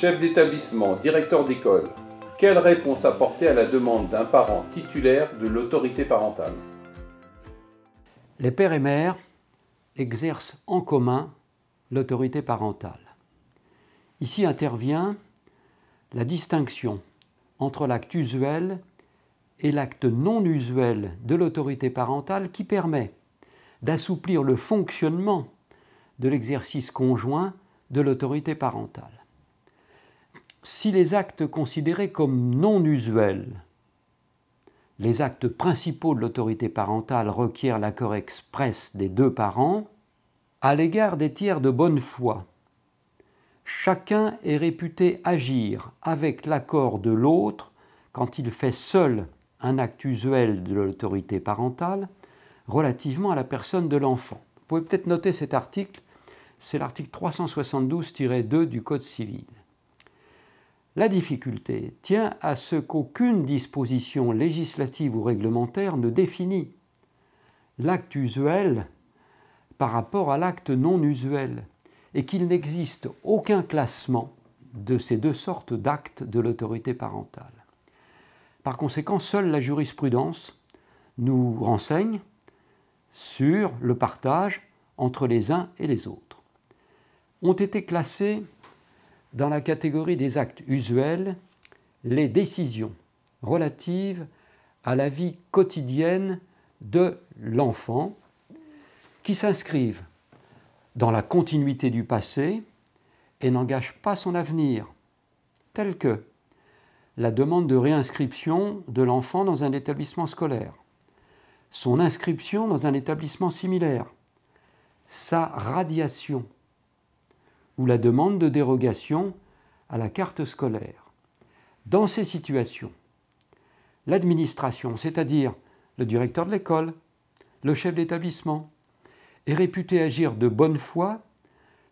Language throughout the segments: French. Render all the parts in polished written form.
Chef d'établissement, directeur d'école, quelle réponse apporter à la demande d'un parent titulaire de l'autorité parentale? Les pères et mères exercent en commun l'autorité parentale. Ici intervient la distinction entre l'acte usuel et l'acte non usuel de l'autorité parentale qui permet d'assouplir le fonctionnement de l'exercice conjoint de l'autorité parentale. Si les actes considérés comme non usuels, les actes principaux de l'autorité parentale requièrent l'accord express des deux parents, à l'égard des tiers de bonne foi, chacun est réputé agir avec l'accord de l'autre quand il fait seul un acte usuel de l'autorité parentale relativement à la personne de l'enfant. Vous pouvez peut-être noter cet article, c'est l'article 372-2 du Code civil. La difficulté tient à ce qu'aucune disposition législative ou réglementaire ne définit l'acte usuel par rapport à l'acte non usuel et qu'il n'existe aucun classement de ces deux sortes d'actes de l'autorité parentale. Par conséquent, seule la jurisprudence nous renseigne sur le partage entre les uns et les autres. Ont été classés dans la catégorie des actes usuels les décisions relatives à la vie quotidienne de l'enfant qui s'inscrivent dans la continuité du passé et n'engagent pas son avenir, telles que la demande de réinscription de l'enfant dans un établissement scolaire, son inscription dans un établissement similaire, sa radiation ou la demande de dérogation à la carte scolaire. Dans ces situations, l'administration, c'est-à-dire le directeur de l'école, le chef d'établissement, est réputé agir de bonne foi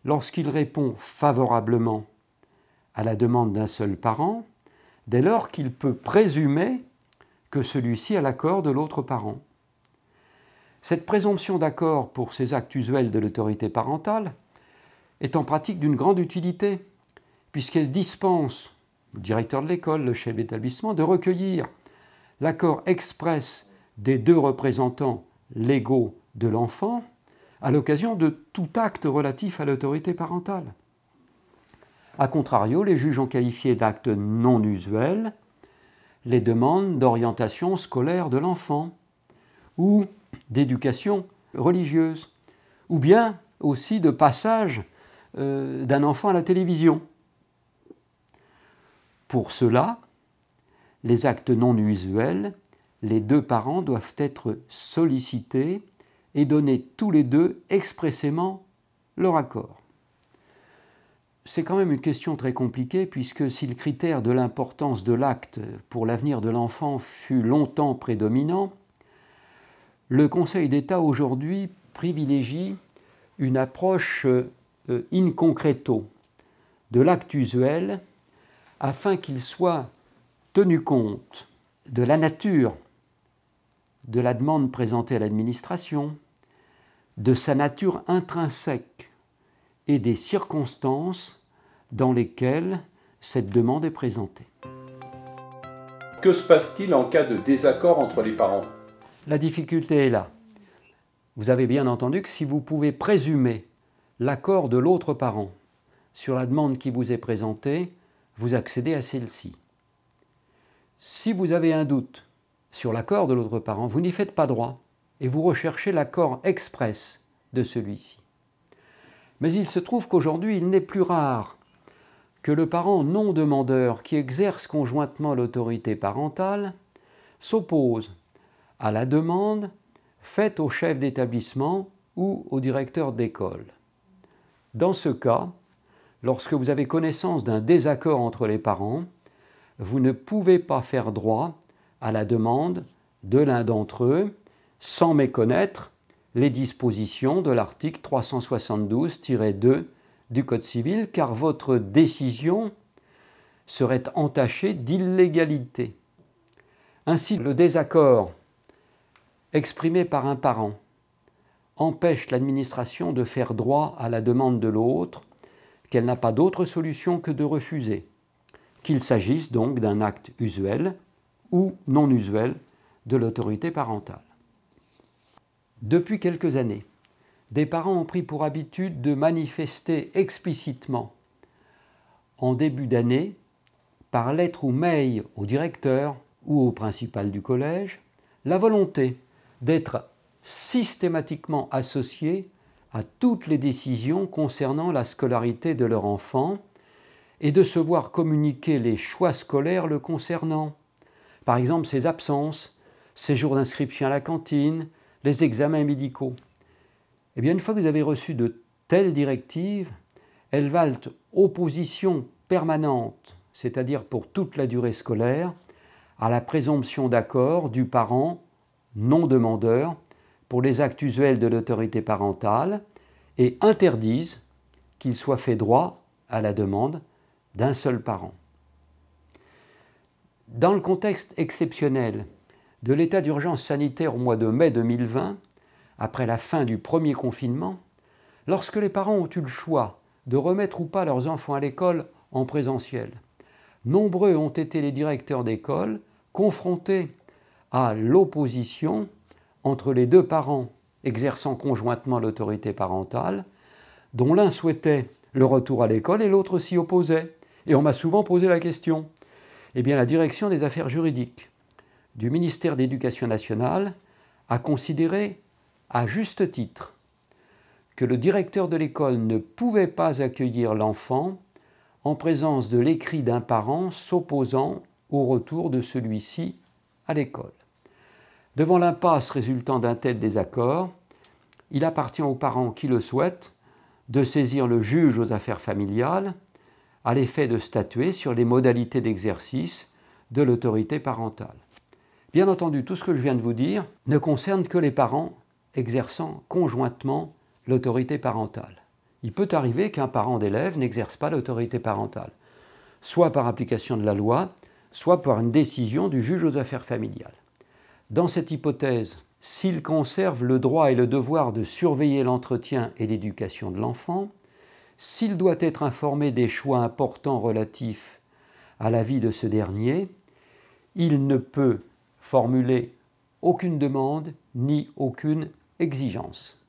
lorsqu'il répond favorablement à la demande d'un seul parent, dès lors qu'il peut présumer que celui-ci a l'accord de l'autre parent. Cette présomption d'accord pour ces actes usuels de l'autorité parentale est en pratique d'une grande utilité, puisqu'elle dispense le directeur de l'école, le chef d'établissement, de recueillir l'accord express des deux représentants légaux de l'enfant à l'occasion de tout acte relatif à l'autorité parentale. A contrario, les juges ont qualifié d'actes non usuels les demandes d'orientation scolaire de l'enfant ou d'éducation religieuse, ou bien aussi de passage d'un enfant à la télévision. Pour cela, les actes non usuels, les deux parents doivent être sollicités et donner tous les deux expressément leur accord. C'est quand même une question très compliquée puisque si le critère de l'importance de l'acte pour l'avenir de l'enfant fut longtemps prédominant, le Conseil d'État aujourd'hui privilégie une approche in concreto de l'acte usuel afin qu'il soit tenu compte de la nature de la demande présentée à l'administration, de sa nature intrinsèque et des circonstances dans lesquelles cette demande est présentée. Que se passe-t-il en cas de désaccord entre les parents? La difficulté est là. Vous avez bien entendu que si vous pouvez présumer l'accord de l'autre parent sur la demande qui vous est présentée, vous accédez à celle-ci. Si vous avez un doute sur l'accord de l'autre parent, vous n'y faites pas droit et vous recherchez l'accord express de celui-ci. Mais il se trouve qu'aujourd'hui, il n'est plus rare que le parent non demandeur qui exerce conjointement l'autorité parentale s'oppose à la demande faite au chef d'établissement ou au directeur d'école. Dans ce cas, lorsque vous avez connaissance d'un désaccord entre les parents, vous ne pouvez pas faire droit à la demande de l'un d'entre eux sans méconnaître les dispositions de l'article 372-2 du Code civil, car votre décision serait entachée d'illégalité. Ainsi, le désaccord exprimé par un parent empêche l'administration de faire droit à la demande de l'autre, qu'elle n'a pas d'autre solution que de refuser, qu'il s'agisse donc d'un acte usuel ou non usuel de l'autorité parentale. Depuis quelques années, des parents ont pris pour habitude de manifester explicitement, en début d'année, par lettre ou mail au directeur ou au principal du collège, la volonté d'être systématiquement associés à toutes les décisions concernant la scolarité de leur enfant et de se voir communiquer les choix scolaires le concernant. Par exemple, ses absences, ses jours d'inscription à la cantine, les examens médicaux. Eh bien, une fois que vous avez reçu de telles directives, elles valent opposition permanente, c'est-à-dire pour toute la durée scolaire, à la présomption d'accord du parent non demandeur pour les actes usuels de l'autorité parentale et interdisent qu'il soit fait droit à la demande d'un seul parent. Dans le contexte exceptionnel de l'état d'urgence sanitaire au mois de mai 2020, après la fin du premier confinement, lorsque les parents ont eu le choix de remettre ou pas leurs enfants à l'école en présentiel, nombreux ont été les directeurs d'école confrontés à l'opposition entre les deux parents exerçant conjointement l'autorité parentale, dont l'un souhaitait le retour à l'école et l'autre s'y opposait. Et on m'a souvent posé la question. Eh bien, la direction des affaires juridiques du ministère de l'Éducation nationale a considéré, à juste titre, que le directeur de l'école ne pouvait pas accueillir l'enfant en présence de l'écrit d'un parent s'opposant au retour de celui-ci à l'école. Devant l'impasse résultant d'un tel désaccord, il appartient aux parents qui le souhaitent de saisir le juge aux affaires familiales à l'effet de statuer sur les modalités d'exercice de l'autorité parentale. Bien entendu, tout ce que je viens de vous dire ne concerne que les parents exerçant conjointement l'autorité parentale. Il peut arriver qu'un parent d'élève n'exerce pas l'autorité parentale, soit par application de la loi, soit par une décision du juge aux affaires familiales. Dans cette hypothèse, s'il conserve le droit et le devoir de surveiller l'entretien et l'éducation de l'enfant, s'il doit être informé des choix importants relatifs à la vie de ce dernier, il ne peut formuler aucune demande ni aucune exigence.